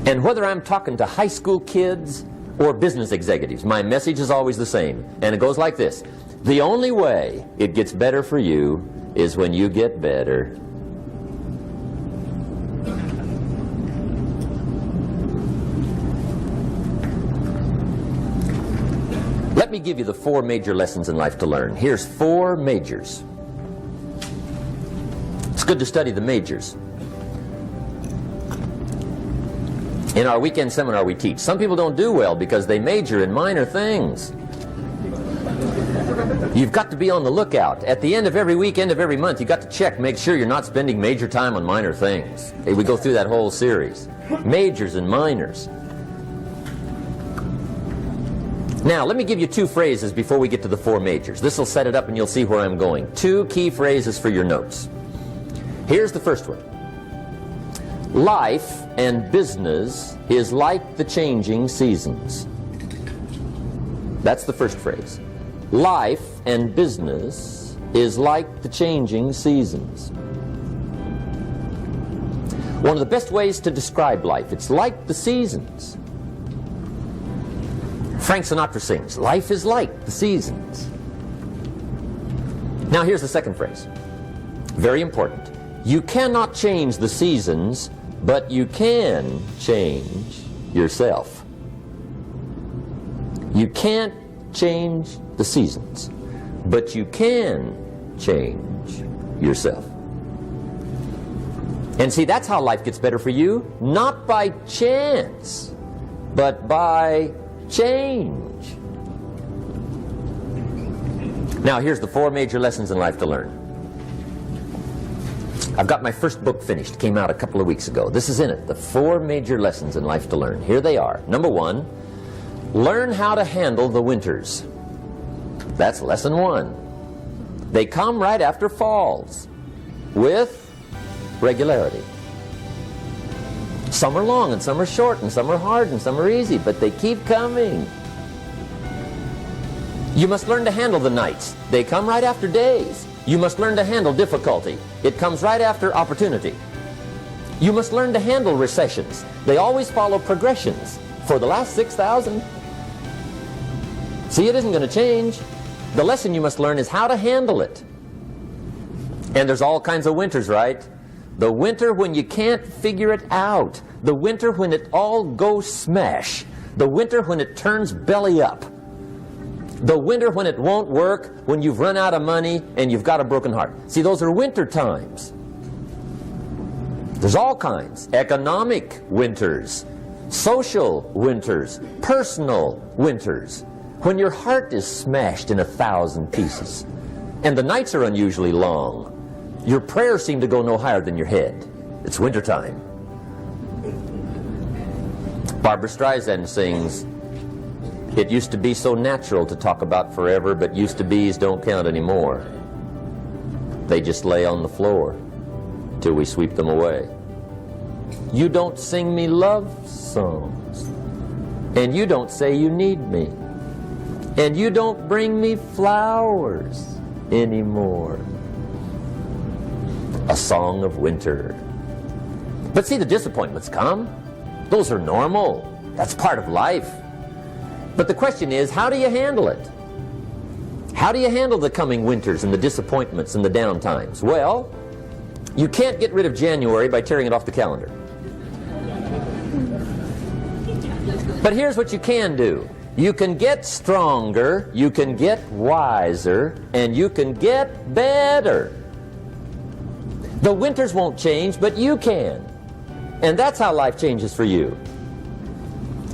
And whether I'm talking to high school kids or business executives, my message is always the same. And it goes like this. The only way it gets better for you is when you get better. Let me give you the 4 major lessons in life to learn. Here's 4 majors. It's good to study the majors. In our weekend seminar we teach. Some people don't do well because they major in minor things. You've got to be on the lookout. At the end of every week, end of every month, you've got to check, make sure you're not spending major time on minor things. Hey, we go through that whole series. Majors and minors. Now, let me give you 2 phrases before we get to the 4 majors. This will set it up and you'll see where I'm going. 2 key phrases for your notes. Here's the first one. Life and business is like the changing seasons. That's the first phrase. Life and business is like the changing seasons. One of the best ways to describe life, it's like the seasons. Frank Sinatra sings, life is like the seasons. Now here's the second phrase. Very important. You cannot change the seasons, but you can change yourself. You can't change the seasons, but you can change yourself. And see, that's how life gets better for you, not by chance, but by change. Now here's the 4 major lessons in life to learn. I've got my first book finished, came out a couple of weeks ago. This is in it, the 4 major lessons in life to learn. Here they are. Number 1, learn how to handle the winters. That's lesson 1. They come right after falls, with regularity. Some are long and some are short and some are hard and some are easy, but they keep coming. You must learn to handle the nights. They come right after days. You must learn to handle difficulty. It comes right after opportunity. You must learn to handle recessions. They always follow progressions for the last 6,000. See, it isn't going to change. The lesson you must learn is how to handle it. And there's all kinds of winters, right? The winter when you can't figure it out. The winter when it all goes smash. The winter when it turns belly up. The winter when it won't work, when you've run out of money and you've got a broken heart. See, those are winter times. There's all kinds. Economic winters, social winters, personal winters. When your heart is smashed in 1,000 pieces and the nights are unusually long, your prayers seem to go no higher than your head. It's winter time. Barbra Streisand sings, "It used to be so natural to talk about forever, but used to be's don't count anymore. They just lay on the floor till we sweep them away. You don't sing me love songs, and you don't say you need me, and you don't bring me flowers anymore." A song of winter. But see, the disappointments come. Those are normal. That's part of life. But the question is, how do you handle it? How do you handle the coming winters and the disappointments and the down times? Well, you can't get rid of January by tearing it off the calendar. But here's what you can do. You can get stronger, you can get wiser, and you can get better. The winters won't change, but you can. And that's how life changes for you.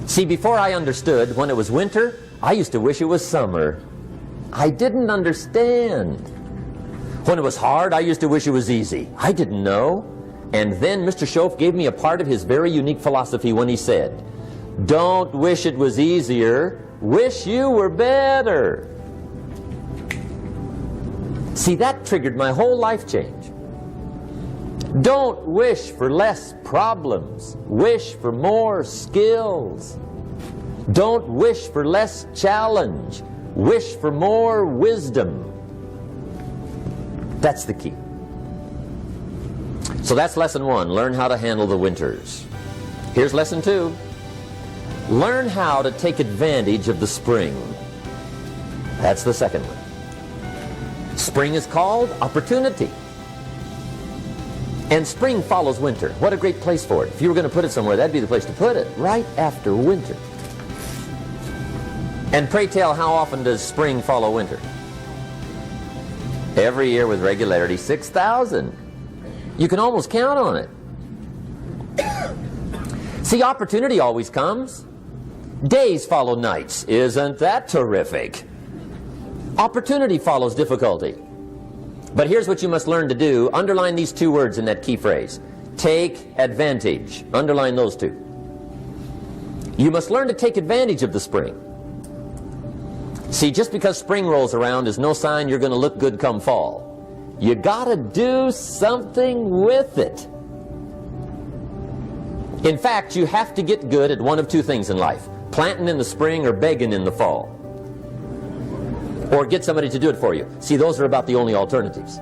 See, before I understood, when it was winter, I used to wish it was summer. I didn't understand. When it was hard, I used to wish it was easy. I didn't know. And then Mr. Schoaf gave me a part of his very unique philosophy when he said, "Don't wish it was easier, wish you were better." See, that triggered my whole life change. Don't wish for less problems. Wish for more skills. Don't wish for less challenge. Wish for more wisdom. That's the key. So that's lesson 1. Learn how to handle the winters. Here's lesson 2. Learn how to take advantage of the spring. That's the second one. Spring is called opportunity. And spring follows winter. What a great place for it. If you were going to put it somewhere, that'd be the place to put it, right after winter. And pray tell, how often does spring follow winter? Every year with regularity, 6,000. You can almost count on it. See, opportunity always comes. Days follow nights. Isn't that terrific? Opportunity follows difficulty. But here's what you must learn to do. Underline these 2 words in that key phrase. Take advantage. Underline those 2. You must learn to take advantage of the spring. See, just because spring rolls around is no sign you're going to look good come fall. You got to do something with it. In fact, you have to get good at one of 2 things in life. Planting in the spring or begging in the fall. Or get somebody to do it for you. See, those are about the only alternatives.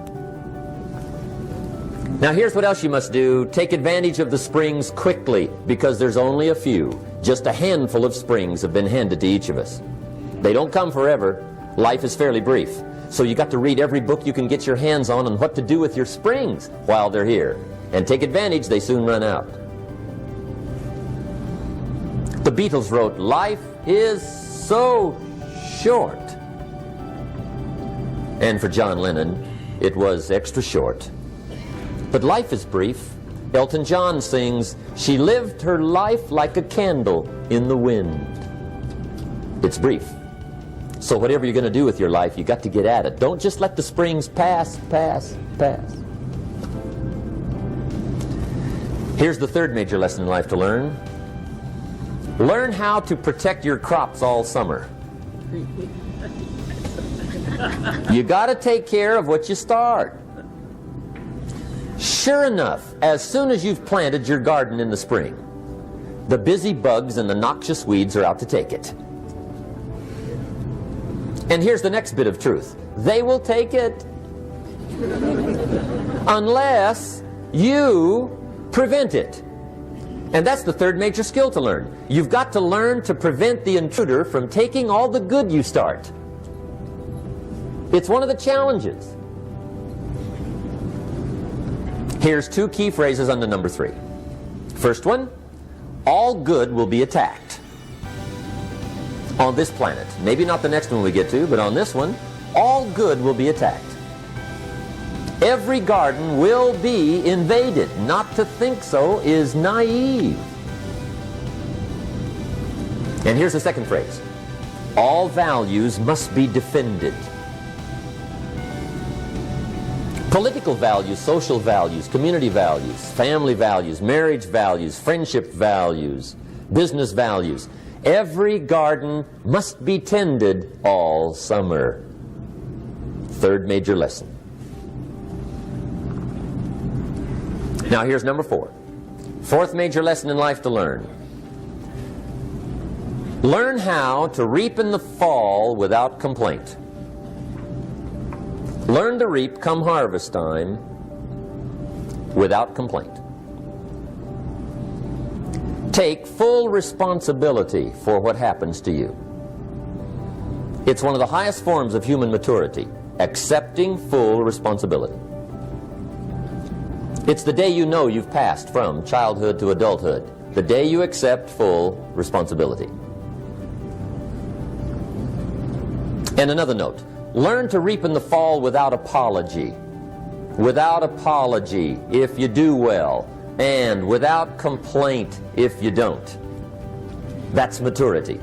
Now here's what else you must do. Take advantage of the springs quickly, because there's only a few. Just a handful of springs have been handed to each of us. They don't come forever. Life is fairly brief. So you got to read every book you can get your hands on what to do with your springs while they're here. And take advantage, they soon run out. The Beatles wrote, "Life is so short." And for John Lennon, it was extra short. But life is brief. Elton John sings, "She lived her life like a candle in the wind." It's brief. So whatever you're going to do with your life, you got to get at it. Don't just let the springs pass. Here's the 3rd major lesson in life to learn. Learn how to protect your crops all summer. You got to take care of what you start. Sure enough, as soon as you've planted your garden in the spring, the busy bugs and the noxious weeds are out to take it. And here's the next bit of truth. They will take it unless you prevent it. And that's the 3rd major skill to learn. You've got to learn to prevent the intruder from taking all the good you start. It's one of the challenges. Here's 2 key phrases under number 3. First one, all good will be attacked. On this planet. Maybe not the next one we get to, but on this one, all good will be attacked. Every garden will be invaded. Not to think so is naive. And here's the second phrase. All values must be defended. Political values, social values, community values, family values, marriage values, friendship values, business values. Every garden must be tended all summer. 3rd major lesson. Now here's number 4. 4th major lesson in life to learn. Learn how to reap in the fall without complaint. Learn to reap come harvest time without complaint. Take full responsibility for what happens to you. It's one of the highest forms of human maturity, accepting full responsibility. It's the day you know you've passed from childhood to adulthood, the day you accept full responsibility. And another note, learn to reap in the fall without apology. Without apology if you do well, and without complaint if you don't. That's maturity.